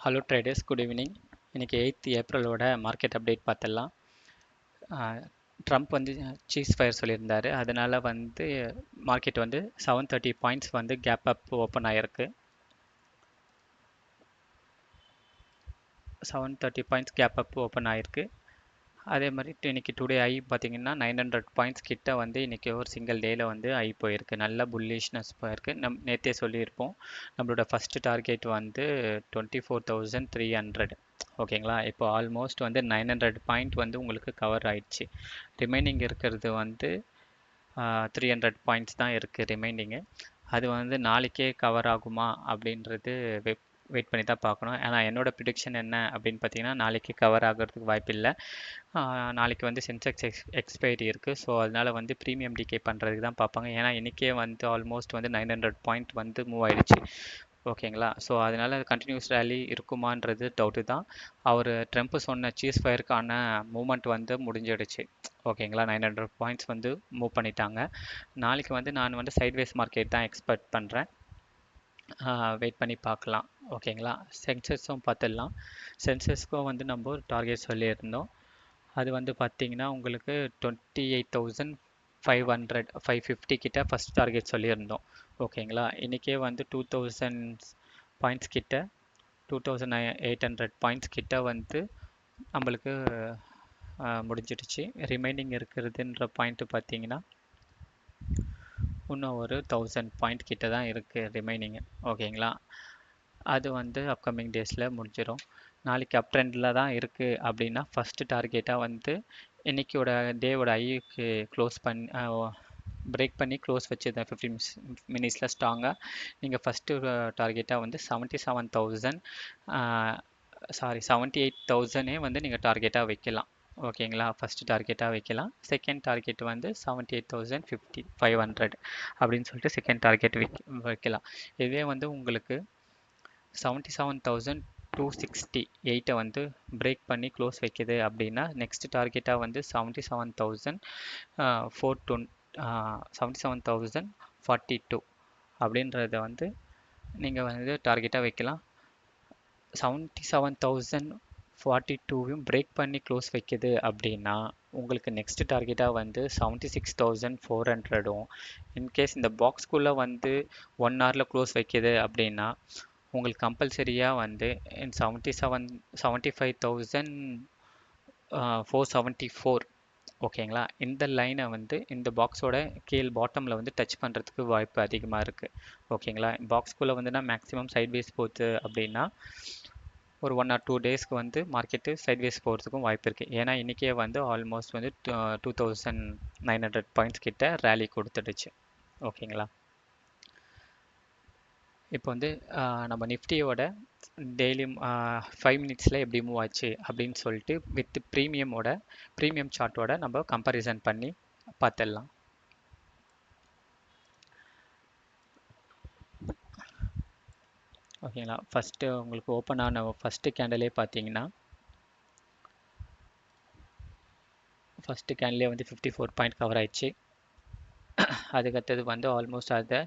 Hello traders, good evening. இன்றைக்கி 8th ஏப்ரலோட market update பார்த்துடலாம். Trump வந்து சீஸ் ஃபயர் சொல்லியிருந்தார். அதனால் வந்து மார்க்கெட் வந்து 730 பாயிண்ட்ஸ் வந்து கேப் அப் ஓப்பன் ஆகிருக்கு. 730 பாயிண்ட்ஸ் கேப் அப் ஓப்பன் ஆகிருக்கு. அதே மாதிரி இன்றைக்கி டுடே ஐ பார்த்தீங்கன்னா 900 பாயிண்ட்ஸ் கிட்ட வந்து இன்றைக்கி ஒரு சிங்கிள் டேயில் வந்து ஐ போயிருக்கு. நல்ல புல்லிஷ்னஸ் போயிருக்கு. நேற்றே சொல்லியிருப்போம், நம்மளோட ஃபஸ்ட்டு டார்கெட் வந்து 24,300. ஓகேங்களா? இப்போ ஆல்மோஸ்ட் வந்து 900 பாயிண்ட் வந்து உங்களுக்கு கவர் ஆயிடுச்சு. ரிமைனிங் இருக்கிறது வந்து 300 பாயிண்ட்ஸ் தான் இருக்குது ரிமைனிங்கு. அது வந்து நாளைக்கே கவர் ஆகுமா அப்படின்றது வெயிட் பண்ணி தான் பார்க்கணும். ஏன்னா என்னோட ப்ரிடிக்ஷன் என்ன அப்படின்னு பார்த்தீங்கன்னா, நாளைக்கு கவர் ஆகிறதுக்கு வாய்ப்பில்லை. நாளைக்கு வந்து சென்செக்ஸ் எக்ஸ்பைரி இருக்குது. ஸோ அதனால் வந்து ப்ரீமியம் டிகே பண்ணுறதுக்கு தான் பார்ப்பாங்க. ஏன்னா இன்றைக்கே வந்து ஆல்மோஸ்ட் வந்து 900 பாயிண்ட் வந்து மூவ் ஆயிடுச்சு. ஓகேங்களா? ஸோ அதனால் கண்டினியூஸ் ரேலி இருக்குமான்றது டவுட்டு தான். அவர் ட்ரம்ப் சொன்ன சீஸ் ஃபயருக்கான மூமெண்ட் வந்து முடிஞ்சிடுச்சு. ஓகேங்களா? 900 பாயிண்ட்ஸ் வந்து மூவ் பண்ணிட்டாங்க. நாளைக்கு வந்து நான் வந்து சைட்வேஸ் மார்க்கெட் தான் எக்ஸ்பெக்ட் பண்ணுறேன். வெயிட் பண்ணி பார்க்கலாம். ஓகேங்களா? சென்செக்ஸும் பார்த்துடலாம். சென்செக்ஸ்க்கும் வந்து நம்ம ஒரு டார்கெட் சொல்லியிருந்தோம். அது வந்து பார்த்தீங்கன்னா உங்களுக்கு 28,550 கிட்ட ஃபஸ்ட் டார்கெட் சொல்லியிருந்தோம். ஓகேங்களா? இன்றைக்கே வந்து 2000 பாயிண்ட்ஸ் கிட்ட 2800 பாயிண்ட்ஸ் கிட்ட வந்து நம்மளுக்கு முடிஞ்சிடுச்சு. ரிமைனிங் இருக்கிறதுன்ற பாயிண்ட்டு பார்த்தீங்கன்னா இன்னும் ஒரு 1000 பாயிண்ட் கிட்ட தான் இருக்குது ரிமைனிங்கு. ஓகேங்களா? அது வந்து அப்கமிங் டேஸில் முடிஞ்சிடும். நாளைக்கு அப் ட்ரெண்டில் தான் இருக்குது அப்படின்னா ஃபஸ்ட்டு டார்கெட்டாக வந்து இன்றைக்கியோட டேவோட ஐக்கு க்ளோஸ் பிரேக் பண்ணி க்ளோஸ் வச்சுருந்தேன் 15 மினிட்ஸில் ஸ்ட்ராங்காக. நீங்கள் ஃபஸ்ட்டு டார்கெட்டாக வந்து 78,000 வந்து நீங்கள் டார்கெட்டாக வைக்கலாம். ஓகேங்களா? ஃபஸ்ட்டு டார்கெட்டாக வைக்கலாம். செகண்ட் டார்கெட் வந்து 78,500 அப்படின்னு சொல்லிட்டு செகண்ட் டார்கெட் வைக்கலாம். இதே வந்து உங்களுக்கு 77,268 வந்து பிரேக் பண்ணி க்ளோஸ் வைக்குது அப்படின்னா நெக்ஸ்ட் டார்கெட்டாக வந்து 77,042 அப்படின்றத வந்து நீங்கள் வந்து டார்கெட்டாக வைக்கலாம். 77,042 பிரேக் பண்ணி க்ளோஸ் வைக்குது அப்படின்னா உங்களுக்கு நெக்ஸ்ட் டார்கெட்டாக வந்து 76,400. இன்கேஸ் இந்த பாக்ஸ்குள்ளே வந்து 1 ஹவரில் க்ளோஸ் வைக்குது அப்படின்னா உங்களுக்கு கம்பல்சரியாக வந்து 75,474. ஓகேங்களா? இந்த லைனை வந்து இந்த பாக்ஸோட கீழ் பாட்டமில் வந்து டச் பண்ணுறதுக்கு வாய்ப்பு அதிகமாக இருக்குது. ஓகேங்களா? பாக்ஸ்குள்ளே வந்துன்னா மேக்ஸிமம் சைட்வேஸ் போகுது அப்படின்னா ஒரு 1 or 2 டேஸ்க்கு வந்து மார்க்கெட்டு சைட்வேஸ் போகிறதுக்கும் வாய்ப்பு இருக்குது. ஏன்னா இன்றைக்கே வந்து ஆல்மோஸ்ட் வந்து 2900 பாயிண்ட்ஸ் கிட்ட ரேலி கொடுத்துடுச்சு. ஓகேங்களா? இப்போ வந்து நம்ம நிஃப்டியோட டெய்லியும் 5 மினிட்ஸில் எப்படி மூவ் ஆச்சு அப்படின்னு சொல்லிட்டு வித் ப்ரீமியம் சார்ட்டோட நம்ம கம்பேரிசன் பண்ணி பார்த்துடலாம். ஓகேங்களா? ஃபஸ்ட்டு உங்களுக்கு ஓப்பன் ஆன ஃபஸ்ட்டு கேண்டலே பார்த்தீங்கன்னா ஃபஸ்ட்டு கேண்டிலே வந்து 54 பாயிண்ட் கவர் ஆயிடுச்சு. அதுக்கடுத்தது வந்து ஆல்மோஸ்ட் அதை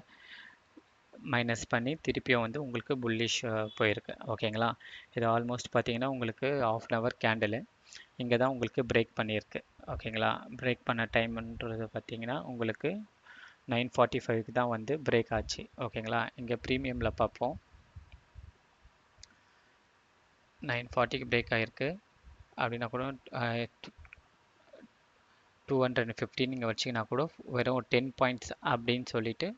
மைனஸ் பண்ணி திருப்பியும் வந்து உங்களுக்கு புல்லிஷ் போயிருக்கு. ஓகேங்களா? இது ஆல்மோஸ்ட் பார்த்தீங்கன்னா உங்களுக்கு ½ அன் ஹவர் கேண்டிலு இங்கே தான் உங்களுக்கு பிரேக் பண்ணியிருக்கு. ஓகேங்களா? பிரேக் பண்ண டைம்ன்றது பார்த்தீங்கன்னா உங்களுக்கு 9:45 தான் வந்து பிரேக் ஆச்சு. ஓகேங்களா? இங்கே ப்ரீமியமில் பார்ப்போம். 9:40க்கு பிரேக் ஆகிருக்கு அப்படின்னா கூட 215 நீங்கள் வச்சிங்கன்னா கூட வெறும் 10 பாயிண்ட்ஸ் அப்படின்னு சொல்லிட்டு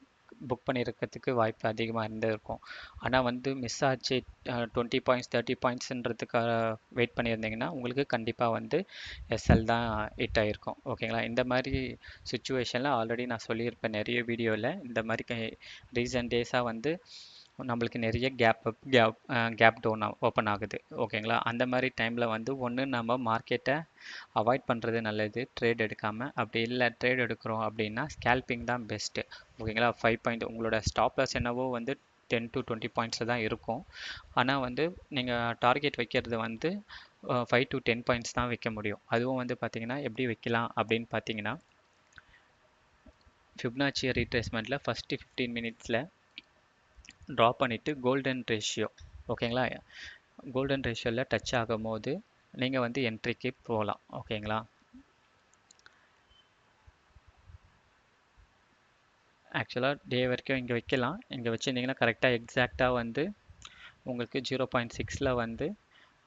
புக் பண்ணியிருக்கிறதுக்கு வாய்ப்பு அதிகமாக இருந்திருக்கும். ஆனால் வந்து மிஸ் ஆச்சு 20 பாயிண்ட்ஸ் 30 பாயிண்ட்ஸுன்றதுக்காக வெயிட் பண்ணியிருந்தீங்கன்னா உங்களுக்கு கண்டிப்பாக வந்து எஸ்எல் தான் ஹிட் ஆகிருக்கும். ஓகேங்களா? இந்த மாதிரி சுச்சுவேஷனில் ஆல்ரெடி நான் சொல்லியிருப்பேன் நிறைய வீடியோவில். இந்த மாதிரி ரீசன்ட் டேஸாக வந்து நம்மளுக்கு நிறைய கேப் டவுன் ஓப்பன் ஆகுது. ஓகேங்களா? அந்த மாதிரி டைமில் வந்து ஒன்று நம்ம மார்க்கெட்டை அவாய்ட் பண்ணுறது நல்லது, ட்ரேட் எடுக்காமல். அப்படி இல்லை ட்ரேட் எடுக்கிறோம் அப்படின்னா ஸ்கேல்பிங் தான் பெஸ்ட்டு. ஓகேங்களா? 5 பாயிண்ட் உங்களோட ஸ்டாப் லாஸ் என்னவோ வந்து 10 to 20 பாயிண்ட்ஸில் தான் இருக்கும். ஆனால் வந்து நீங்கள் டார்கெட் வைக்கிறது வந்து 5 to 10 பாயிண்ட்ஸ் தான் வைக்க முடியும். அதுவும் வந்து பார்த்தீங்கன்னா எப்படி வைக்கலாம் அப்படின்னு பார்த்தீங்கன்னா ஃபிப்னாச்சி ரீட்ரேஸ்மெண்ட்டில் ஃபஸ்ட்டு 15 மினிட்ஸில் ட்ரா பண்ணிவிட்டு கோல்டன் ரேஷியோ. ஓகேங்களா? கோல்டன் ரேஷியோவில் டச் ஆகும் போது நீங்கள் வந்து என்ட்ரிக்கு போகலாம். ஓகேங்களா? ஆக்சுவலாக டே வரைக்கும் இங்கே வைக்கலாம். இங்கே வச்சுருந்தீங்கன்னா கரெக்டாக எக்ஸாக்டாக வந்து உங்களுக்கு 0.6ல் வந்து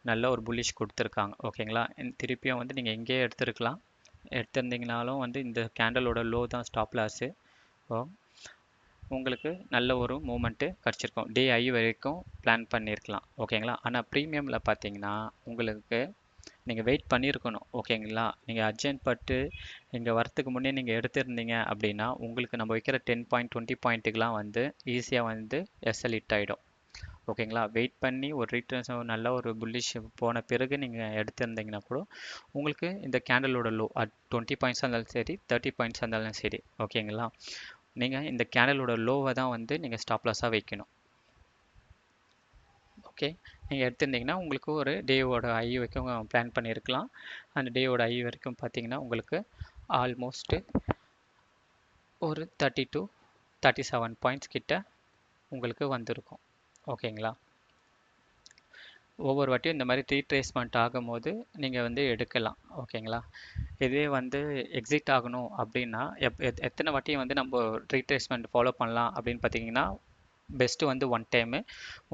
நல்ல ஒரு புல்லிஷ் கொடுத்துருக்காங்க. ஓகேங்களா? திருப்பியும் வந்து நீங்கள் எங்கேயே எடுத்துருக்கலாம். எடுத்திருந்தீங்கனாலும் வந்து இந்த கேண்டலோட லோ தான் ஸ்டாப் லாஸு. ஸோ உங்களுக்கு நல்ல ஒரு மூமெண்ட்டு கிடச்சிருக்கும். டே ஐ வரைக்கும் பிளான் பண்ணியிருக்கலாம். ஓகேங்களா? ஆனால் ப்ரீமியமில் பார்த்தீங்கன்னா உங்களுக்கு நீங்கள் வெயிட் பண்ணியிருக்கணும். ஓகேங்களா? நீங்கள் அர்ஜென்ட் பட்டு இங்கே வரத்துக்கு முன்னே நீங்கள் எடுத்திருந்தீங்க அப்படின்னா உங்களுக்கு நம்ம வைக்கிற 10 பாயிண்ட் 20 பாயிண்ட்டுக்கெலாம் வந்து ஈஸியாக வந்து எஸ்எல் ஹிட் ஆகிடும். ஓகேங்களா? வெயிட் பண்ணி ஒரு ரிட்டர்ன்ஸ் நல்ல ஒரு புல்லிஷ் போன பிறகு நீங்கள் எடுத்திருந்தீங்கன்னா கூட உங்களுக்கு இந்த கேண்டலோட லோ 20 பாயிண்ட்ஸாக இருந்தாலும் சரி 30 பாயிண்ட்ஸாக இருந்தாலும் சரி. ஓகேங்களா? நீங்கள் இந்த கேண்டலோட லோவை தான் வந்து நீங்கள் ஸ்டாப் லாஸாக வைக்கணும். ஓகே, நீங்கள் எடுத்திருந்தீங்கன்னா உங்களுக்கு ஒரு டேவோட ஐ வரைக்கும் பிளான் பண்ணியிருக்கலாம். அந்த டேவோட ஐ வரைக்கும் பார்த்தீங்கன்னா உங்களுக்கு ஆல்மோஸ்ட்டு ஒரு 30 to 37 பாயிண்ட்ஸ் கிட்ட உங்களுக்கு வந்திருக்கும். ஓகேங்களா? ஒவ்வொரு வாட்டியும் இந்த மாதிரி ரீட்ரேஸ்மெண்ட் ஆகும்போது நீங்கள் வந்து எடுக்கலாம். ஓகேங்களா? இதுவே வந்து எக்ஸிட் ஆகணும் அப்படின்னா எத்தனை வாட்டியும் வந்து நம்ம ரீட்ரேஸ்மெண்ட் ஃபாலோ பண்ணலாம் அப்படின்னு பார்த்தீங்கன்னா பெஸ்ட்டு வந்து 1 டைமு.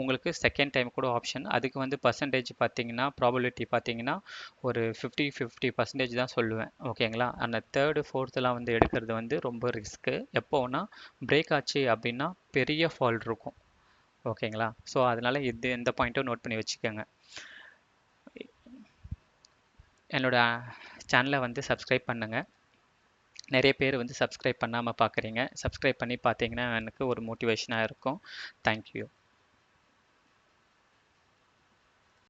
உங்களுக்கு செகண்ட் டைம் கூட ஆப்ஷன். அதுக்கு வந்து பர்சன்டேஜ் பார்த்தீங்கன்னா ப்ராபபிலிட்டி பார்த்தீங்கன்னா ஒரு 50% தான் சொல்லுவேன். ஓகேங்களா? அந்த தேர்டு ஃபோர்த்துலாம் வந்து எடுக்கிறது வந்து ரொம்ப ரிஸ்க்கு. எப்போனா பிரேக் ஆச்சு அப்படின்னா பெரிய ஃபால் இருக்கும். ஓகேங்களா? ஸோ அதனால் இந்த பாயிண்ட்டும் நோட் பண்ணி வச்சுக்கோங்க. என்னோட சேனலை வந்து சப்ஸ்கிரைப் பண்ணுங்கள். நிறைய பேர் வந்து சப்ஸ்கிரைப் பண்ணாமல் பார்க்குறீங்க. சப்ஸ்கிரைப் பண்ணி பார்த்தீங்கன்னா எனக்கு ஒரு மோட்டிவேஷனாக இருக்கும். தேங்க்யூ.